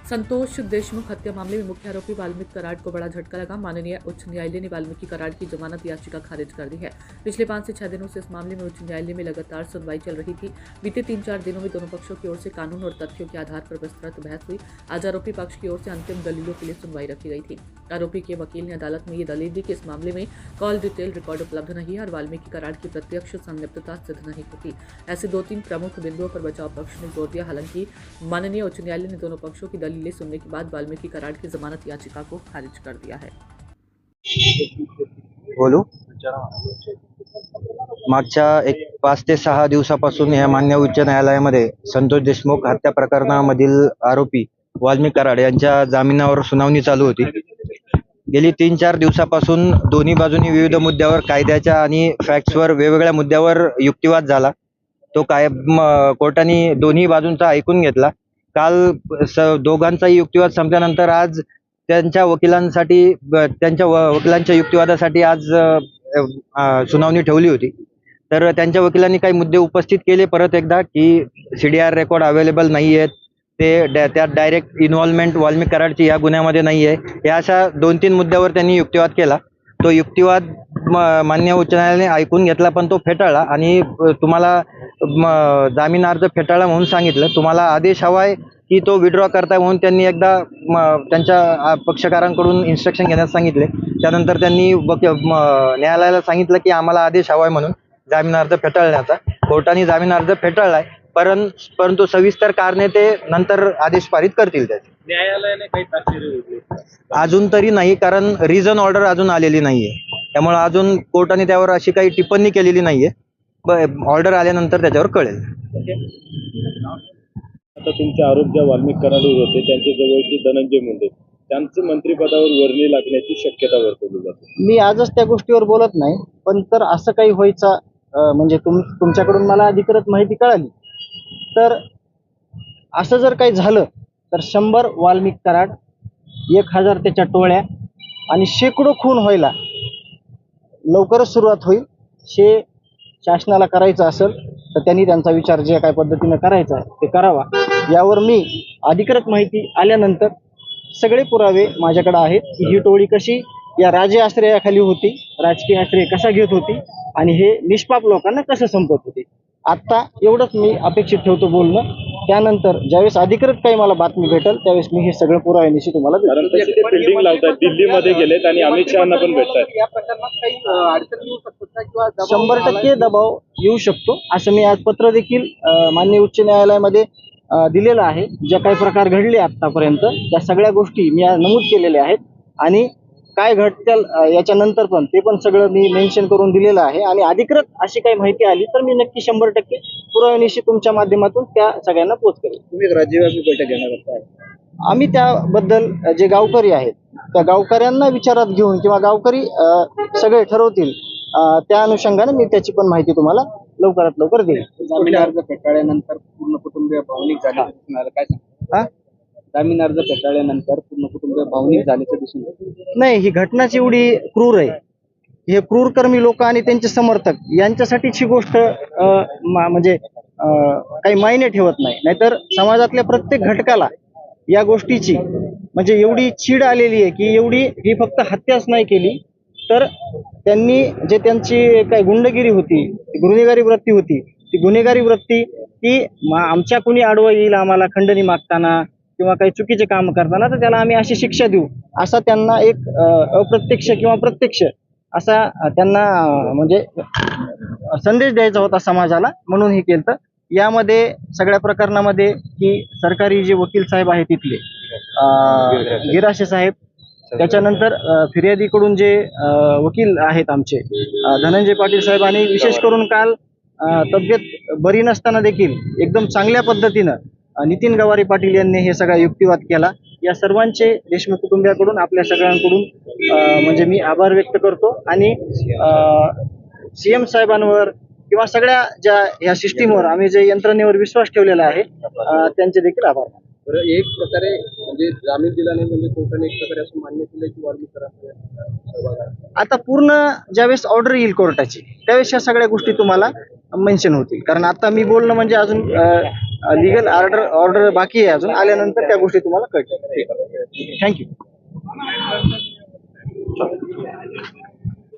संतोष देशमुख हत्या मामले में मुख्य आरोपी वाल्मीकि कराड़ को बड़ा झटका लगा। माननीय उच्च न्यायालय ने वाल्मीकि कराड़ की जमानत याचिका खारिज कर दी है। पिछले 5 से 6 दिनों से इस मामले में उच्च न्यायालय में लगातार सुनवाई चल रही थी। बीते 3-4 दिनों में दोनों पक्षों की ओर से कानून और तथ्यों के आधार पर विस्तृत बहस हुई। आज आरोपी पक्ष की ओर से अंतिम दलीलों के लिए सुनवाई रखी गई थी। आरोपी के वकील ने अदालत में ये दलील दी कि इस मामले में कॉल डिटेल रिकॉर्ड उपलब्ध नहीं है और वाल्मीकि कराड़ की प्रत्यक्ष संलिप्तता सिद्ध नहीं होती। ऐसे 2-3 प्रमुख बिंदुओं पर बचाव पक्ष ने जोर दिया। हालांकि माननीय उच्च न्यायालय ने दोनों पक्षों की दलीलें सुनने के बाद वाल्मीकि कराड़ की जमानत याचिका को खारिज कर दिया है। बोलू मागच्या 5 ते 6 दिवसापासून या मान्य उच्च न्यायालयामध्ये संतोष देशमुख हत्या प्रकरणामधील आरोपी वाल्मीकि कराड यांच्या जामिनावर सुनावणी चालू होती। गेली 3-4 दिवसापासून दोन्ही बाजूंनी विविध मुद्द्यावर कायद्याच्या आणि फॅक्ट्सवर वेगवेगळ्या मुद्द्यावर युक्तिवाद झाला। तो कोर्टाने दोन्ही बाजूंचा ऐकून घेतला। काल दोघांचाही युक्तिवाद संपल्यानंतर आज त्यांच्या वकिलांच्या युक्तिवादासाठी आज सुनावणी ठेवली होती। तर त्यांच्या वकिलांनी काही मुद्दे उपस्थित केले परत एकदा की CDR रेकॉर्ड अवेलेबल नाही आहेत, त्यात डायरेक्ट इन्व्हॉल्वमेंट वाल्मीकि कराडची या गुन्ह्यामध्ये नाही आहे। या अशा 2-3 मुद्द्यावर त्यांनी युक्तिवाद केला। तो युक्तिवाद मान्य उच्च न्यायालयाने ऐकून घेतला, पण तो फेटाळला आणि तुम्हाला जामीन अर्ज फेटाळला म्हणून सांगितलं। तुम्हाला आदेश हवाय की तो विड्रॉ करताय म्हणून त्यांनी एकदा त्यांच्या पक्षकारांकडून इन्स्ट्रक्शन घेण्यास सांगितले। त्यानंतर त्यांनी न्यायालयाला सांगितलं की आम्हाला आदेश हवाय म्हणून जामीन अर्ज फेटाळण्याचा। कोर्टाने जामीन अर्ज फेटाळलाय, परंतु सविस्तर कारणे ते नंतर आदेश पारित करतील। त्याचे न्यायालयाने काही ताकीद दिली अजून तरी नाही, कारण रिझन ऑर्डर अजून आलेली नाहीये, त्यामुळे अजून कोर्टाने त्यावर अशी काही टिप्पणी केलेली नाहीये। ऑर्डर आल्यानंतर त्याच्यावर कळेल। आता तुमचे आरोप ज्या वाल्मीकि कराडवर होते त्यांचे जवळचे धनंजय मुंडे त्यांचं मंत्रिपदावर वर्णी लागण्याची शक्यता वर्तवली जाते। मी आजच त्या गोष्टीवर बोलत नाही, पण तर असं काही व्हायचं म्हणजे तुमच्याकडून मला अधिकृत माहिती कळाली तर असं जर काही झालं तर 100 वाल्मीकि कराड, 1000 त्याच्या टोळ्या आणि शेकडो खून व्हायला लवकरच सुरुवात होईल। हे शासनाला करायचं असेल तर त्यांनी त्यांचा विचार जे काही पद्धतीने करायचा आहे ते करावा। यावर मी अधिकृत माहिती आल्यानंतर सगळे पुरावे माझ्याकडे आहेत की ही टोळी कशी या राजे आश्रयाखाली होती, राजकीय आश्रय कसा घेत होती आणि हे निष्पाप लोकांना कसं संपत होते। आत्ता एवढंच मी अपेक्षित ठेवतो बोलणं। त्यानंतर ज्यावेळेस अधिकृत काही मला बातमी भेटेल त्यावेळेस मी हे सगळं पुराव्यानिशी तुम्हाला कारण तसे ते फिल्डिंग लावतात, दिल्लीमध्ये गेलेत आणि अमित शहाना पण भेटतात। या प्रकरणात काही अडचणी येऊ शकतात किंवा 100% दबाव येऊ शकतो असं मी आज पत्र देखील माननीय उच्च न्यायालयामध्ये दिलेलं आहे। ज्या काही प्रकार घडले आतापर्यंत त्या सगळ्या गोष्टी मी नमूद केलेल्या आहेत आणि काय घडतील याच्यानंतर पण ते पण सगळं मी मेन्शन करून दिलेलं आहे। आणि अधिकृत अशी काही माहिती आली तर मी नक्की 100% पुराव्यानिशी तुमच्या माध्यमातून त्या सगळ्यांना पोच करेल। तुम्ही राज्यव्यापी बैठक घेणार आहात? आम्ही त्याबद्दल जे गावकरी आहेत त्या गावकऱ्यांना विचारात घेऊन किंवा गावकरी सगळे ठरवतील त्या अनुषंगाने मी त्याची पण माहिती तुम्हाला लवकरात लवकर देईल। जामीन अर्ज फेटाळल्यानंतर पूर्ण कुटुंबीय भावनिक झाल्याचं दिसून आलं, काय सांगता? जामीन अर्ज फेटाळल्यानंतर पूर्ण कुटुंबीय भावनिक झाल्याचं दिसून आलं। नाही, ही घटनाच एवढी क्रूर आहे। हे क्रूरकर्मी लोक आणि त्यांचे समर्थक यांच्यासाठीच ही गोष्ट म्हणजे काही मायने ठेवत नाही। नाहीतर समाजातल्या प्रत्येक घटकाला या गोष्टीची म्हणजे एवढी चीड आलेली आहे की एवढी ही फक्त हत्याच नाही केली तर त्यांनी जे त्यांची काही गुंडगिरी होती, गुन्हेगारी वृत्ती होती, ती गुन्हेगारी वृत्ती ती आमच्या कुणी आडवं येईल आम्हाला खंडणी मागताना किंवा काही चुकीचे काम करताना तर त्याला आम्ही अशी शिक्षा देऊ असा त्यांना एक अप्रत्यक्ष किंवा प्रत्यक्ष असा त्यांना म्हणजे संदेश द्यायचा होता समाजाला, म्हणून हे केलं। यामध्ये सगळ्या प्रकरणामध्ये की सरकारी जे वकील साहेब आहेत तिथले गिराशे साहेब, त्याच्यानंतर फिर्यादीकडून जे वकील आहेत आमचे धनंजय पाटील साहेब आणि विशेष करून काल तब्येत बरी नसताना देखील एकदम चांगल्या पद्धतीनं नितीन गवारी पाटील यांनी हे सगळा युक्तिवाद केला। या सर्वांचे देशमुख कुटुंबियाकडून आपल्या सगळ्यांकडून म्हणजे मी आभार व्यक्त करतो आणि CM साहेबांवर किंवा सगळ्या ज्या या सिस्टीमवर आम्ही जे यंत्रणेवर विश्वास ठेवलेला आहे त्यांचे देखील आभार। बरं, एक प्रकारे म्हणजे जामीन दिला नाही म्हणजे कोर्टाने एक प्रकारे असं मान्य केलं की वाल्मीकि कराड आता पूर्ण ज्यावेळेस ऑर्डर येईल कोर्टाची त्यावेळेस या सगळ्या गोष्टी तुम्हाला मेन्शन होतील। कारण आता मी बोलणं म्हणजे अजून लिगल ऑर्डर बाकी आहे अजून, आल्यानंतर त्या गोष्टी तुम्हाला कळतील. थँक्यू.